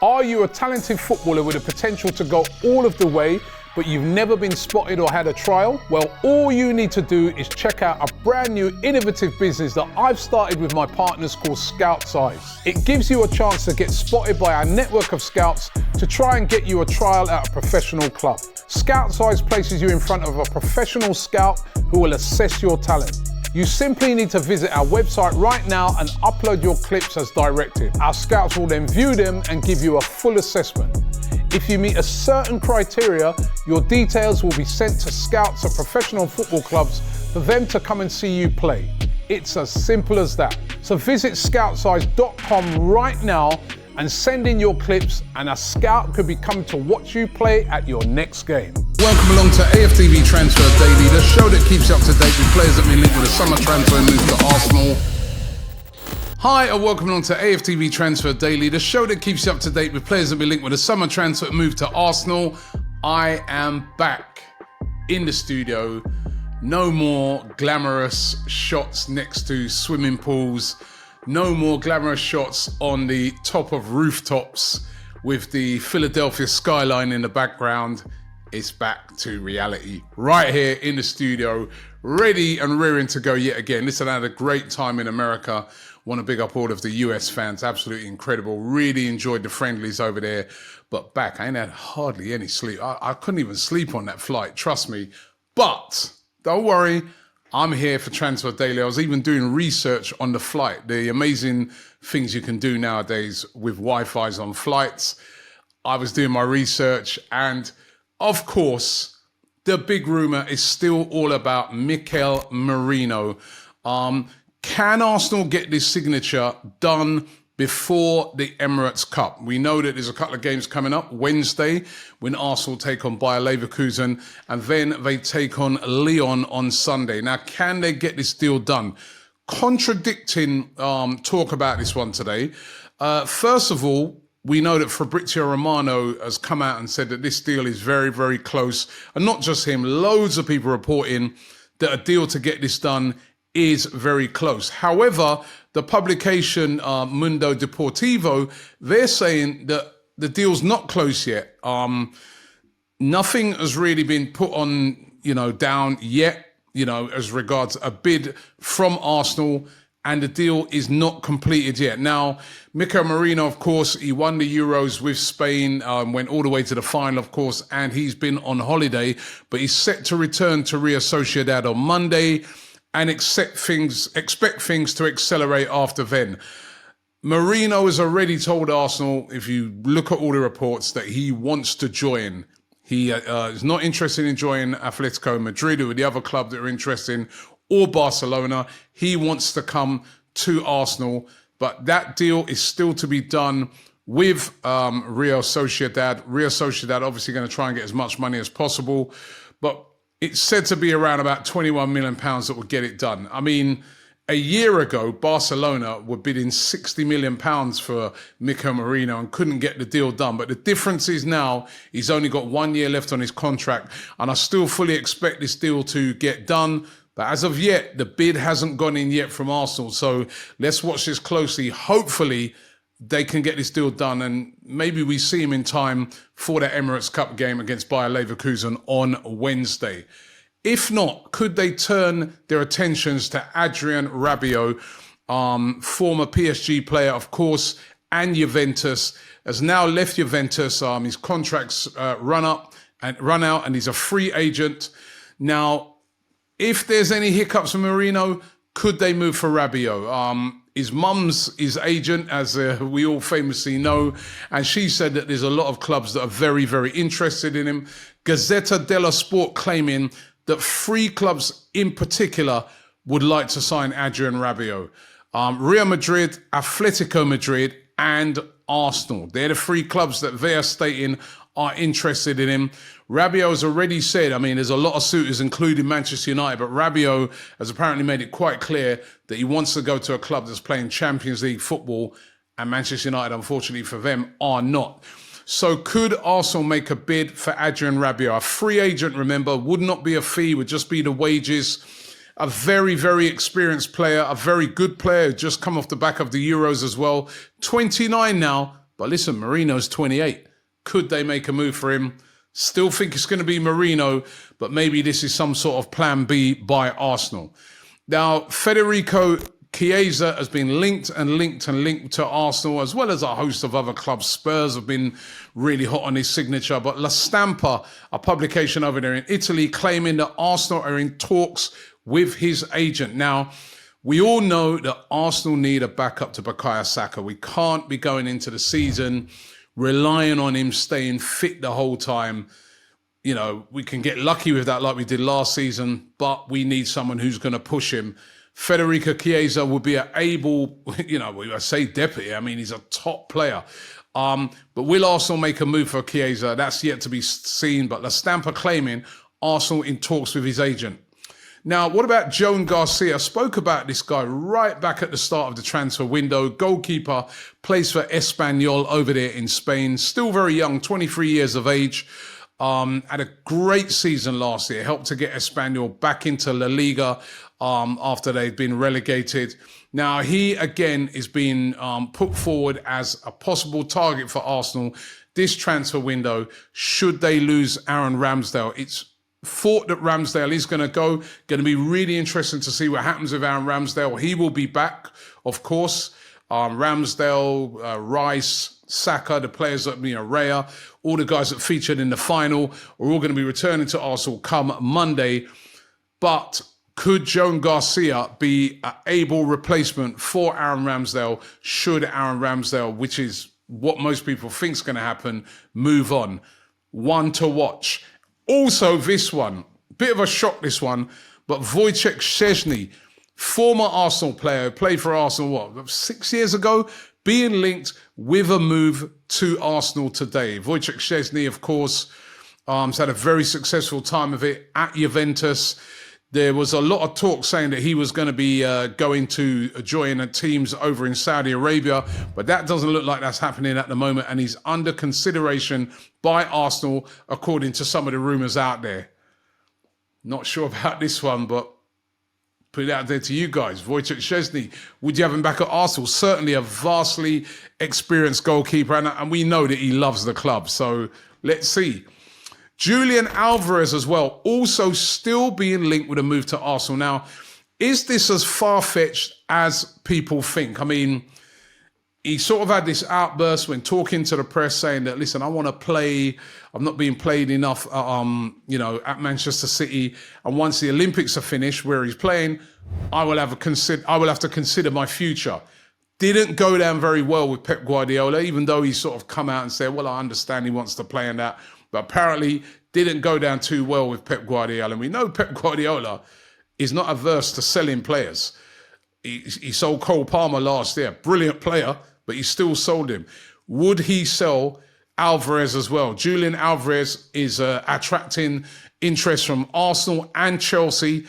Are you a talented footballer with the potential to go all of the way, but you've never been spotted or had a trial? Well, all you need to do is check out a brand new innovative business that I've started with my partners called Scout Size. It gives you a chance to get spotted by our network of scouts to try and get you a trial at a professional club. Scout Size places you in front of a professional scout who will assess your talent. You simply need to visit our website right now and upload your clips as directed. Our scouts will then view them and give you a full assessment. If you meet a certain criteria, your details will be sent to scouts at professional football clubs for them to come and see you play. It's as simple as that. So visit scoutsize.com right now and send in your clips, and a scout could be coming to watch you play at your next game. Welcome along to AFTV Transfer Daily, the show that keeps you up to date with players that have been linked with a summer transfer move to Arsenal. Hi, and welcome along to AFTV Transfer Daily, the show that keeps you up to date with players that have been linked with a summer transfer move to Arsenal. I am back in the studio. No more glamorous shots next to swimming pools. No more glamorous shots on the top of rooftops with the Philadelphia skyline in the background. It's back to reality right here in the studio, ready and rearing to go yet again. Listen, I had a great time in America. Want to big up all of the US fans. Absolutely incredible. Really enjoyed the friendlies over there. But back, I ain't had hardly any sleep. I couldn't even sleep on that flight, trust me. But don't worry, I'm here for Transfer Daily. I was even doing research on the flight. The amazing things you can do nowadays with Wi-Fi's on flights. I was doing my research, and of course, the big rumor is still all about Mikel Merino. Can Arsenal get this signature done before the Emirates Cup? We know that there's a couple of games coming up. Wednesday, when Arsenal take on Bayer Leverkusen, and then they take on Lyon on Sunday. Now, can they get this deal done? Contradicting talk about this one today. First of all, we know that Fabrizio Romano has come out and said that this deal is very, very close. And not just him, loads of people reporting that a deal to get this done is very close. However, the publication Mundo Deportivo, they're saying that the deal's not close yet. Nothing has really been put on, down yet, as regards a bid from Arsenal, and the deal is not completed yet. Now, Mikel Merino, of course, he won the Euros with Spain, went all the way to the final, of course, and he's been on holiday, but he's set to return to Real Sociedad on Monday, and expect things to accelerate after then. Merino has already told Arsenal, if you look at all the reports, that he wants to join. He is not interested in joining Atletico Madrid, or the other club that are interested in, or Barcelona. He wants to come to Arsenal, but that deal is still to be done with Real Sociedad. Real Sociedad obviously going to try and get as much money as possible, but it's said to be around about £21 million that will get it done. I mean, a year ago, Barcelona were bidding £60 million for Mikel Merino and couldn't get the deal done. But the difference is now he's only got 1 year left on his contract, and I still fully expect this deal to get done. But as of yet, the bid hasn't gone in yet from Arsenal. So let's watch this closely. Hopefully, they can get this deal done, and maybe we see him in time for the Emirates Cup game against Bayer Leverkusen on Wednesday. If not, could they turn their attentions to Adrien Rabiot, former PSG player, of course, and Juventus, has now left Juventus. His contract's run out, and he's a free agent. Now, if there's any hiccups for Merino, could they move for Rabiot? His mum's his agent, as we all famously know, and she said that there's a lot of clubs that are very, very interested in him. Gazzetta dello Sport claiming that 3 clubs in particular would like to sign Adrien Rabiot. Real Madrid, Atletico Madrid, and Arsenal. They're the 3 clubs that they are stating are interested in him. Rabiot has already said, there's a lot of suitors, including Manchester United, but Rabiot has apparently made it quite clear that he wants to go to a club that's playing Champions League football, and Manchester United, unfortunately for them, are not. So could Arsenal make a bid for Adrien Rabiot? A free agent, remember, would not be a fee, would just be the wages. A very, very experienced player, a very good player, just come off the back of the Euros as well. 29 now, But listen, Merino's 28. Could they make a move for him? Still think it's going to be Merino, but maybe this is some sort of plan B by Arsenal. Now, Federico Chiesa has been linked to Arsenal, as well as a host of other clubs. Spurs have been really hot on his signature, but La Stampa, a publication over there in Italy, claiming that Arsenal are in talks with his agent. Now, we all know that Arsenal need a backup to Bukayo Saka. We can't be going into the season relying on him staying fit the whole time. You know, we can get lucky with that like we did last season, but we need someone who's going to push him. Federico Chiesa would be an able, I say deputy. I mean, he's a top player. But will Arsenal make a move for Chiesa? That's yet to be seen. But La Stampa claiming Arsenal in talks with his agent. Now, what about Joan García? I spoke about this guy right back at the start of the transfer window. Goalkeeper, plays for Espanyol over there in Spain. Still very young, 23 years of age. Had a great season last year. Helped to get Espanyol back into La Liga after they'd been relegated. Now, he, again, is being put forward as a possible target for Arsenal this transfer window should they lose Aaron Ramsdale. It's thought that Ramsdale is going to go. Going to be really interesting to see what happens with Aaron Ramsdale. He will be back, of course. Ramsdale, Rice, Saka, the players that Raya, all the guys that featured in the final are all going to be returning to Arsenal come Monday. But could Joan García be an able replacement for Aaron Ramsdale should Aaron Ramsdale, which is what most people think is going to happen, move on? One to watch. Also, this one, bit of a shock, this one, but Wojciech Szczesny, former Arsenal player, played for Arsenal, 6 years ago, being linked with a move to Arsenal today. Wojciech Szczesny, of course, has had a very successful time of it at Juventus. There was a lot of talk saying that he was going to be going to join teams over in Saudi Arabia, but that doesn't look like that's happening at the moment, and he's under consideration by Arsenal, according to some of the rumours out there. Not sure about this one, but put it out there to you guys. Wojciech Szczesny, would you have him back at Arsenal? Certainly a vastly experienced goalkeeper, and we know that he loves the club, so let's see. Julián Álvarez as well, also still being linked with a move to Arsenal. Now, is this as far-fetched as people think? I mean, he sort of had this outburst when talking to the press saying that, listen, I want to play. I'm not being played enough, at Manchester City. And once the Olympics are finished, where he's playing, I will have to consider my future. Didn't go down very well with Pep Guardiola, even though he sort of come out and said, well, I understand he wants to play in that. But apparently didn't go down too well with Pep Guardiola. And we know Pep Guardiola is not averse to selling players. He sold Cole Palmer last year. Brilliant player, but he still sold him. Would he sell Alvarez as well? Julián Álvarez is attracting interest from Arsenal and Chelsea.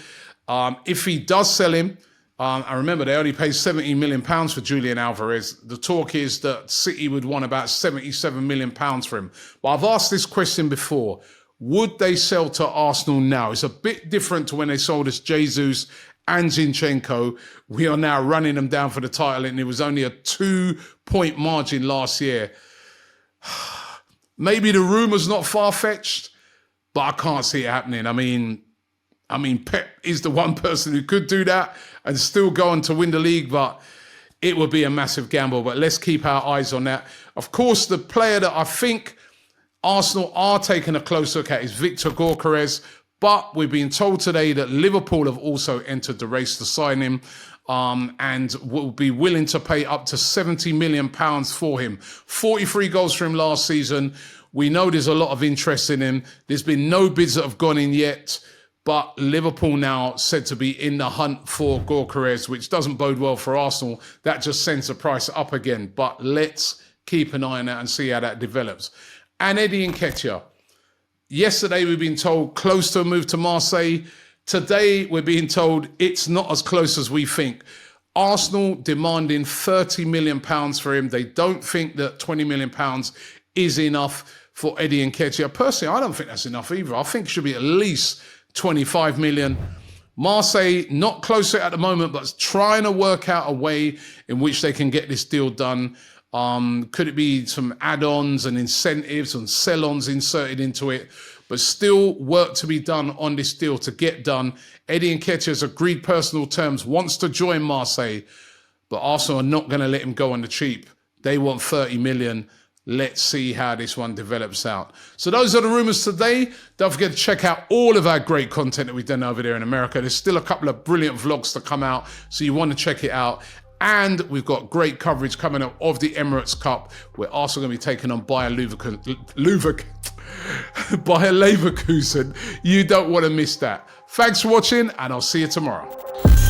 If he does sell him, I remember they only paid £17 million for Julián Álvarez. The talk is that City would want about £77 million for him. But I've asked this question before. Would they sell to Arsenal now? It's a bit different to when they sold us Jesus and Zinchenko. We are now running them down for the title, and it was only a 2-point margin last year. Maybe the rumour's not far-fetched, but I can't see it happening. I mean, Pep is the one person who could do that and still go on to win the league, but it would be a massive gamble. But let's keep our eyes on that. Of course, the player that I think Arsenal are taking a close look at is Viktor Gyokeres, but we've been told today that Liverpool have also entered the race to sign him and will be willing to pay up to £70 million for him. 43 goals for him last season. We know there's a lot of interest in him. There's been no bids that have gone in yet. But Liverpool now said to be in the hunt for Gyokeres, which doesn't bode well for Arsenal. That just sends the price up again. But let's keep an eye on that and see how that develops. And Nketiah. Yesterday we've been told close to a move to Marseille. Today we're being told it's not as close as we think. Arsenal demanding £30 million for him. They don't think that £20 million is enough for Nketiah. Personally, I don't think that's enough either. I think it should be at least 25 million. Marseille, not closer at the moment, but trying to work out a way in which they can get this deal done. Could it be some add-ons and incentives and sell-ons inserted into it? But still work to be done on this deal to get done. Eddie Nketiah has agreed personal terms, wants to join Marseille, but Arsenal are not going to let him go on the cheap. They want 30 million. Let's see how this one develops out. So those are the rumours today. Don't forget to check out all of our great content that we've done over there in America. There's still a couple of brilliant vlogs to come out, so you want to check it out. And we've got great coverage coming up of the Emirates Cup, where Arsenal going to be taking on Bayer Leverkusen. You don't want to miss that. Thanks for watching, and I'll see you tomorrow.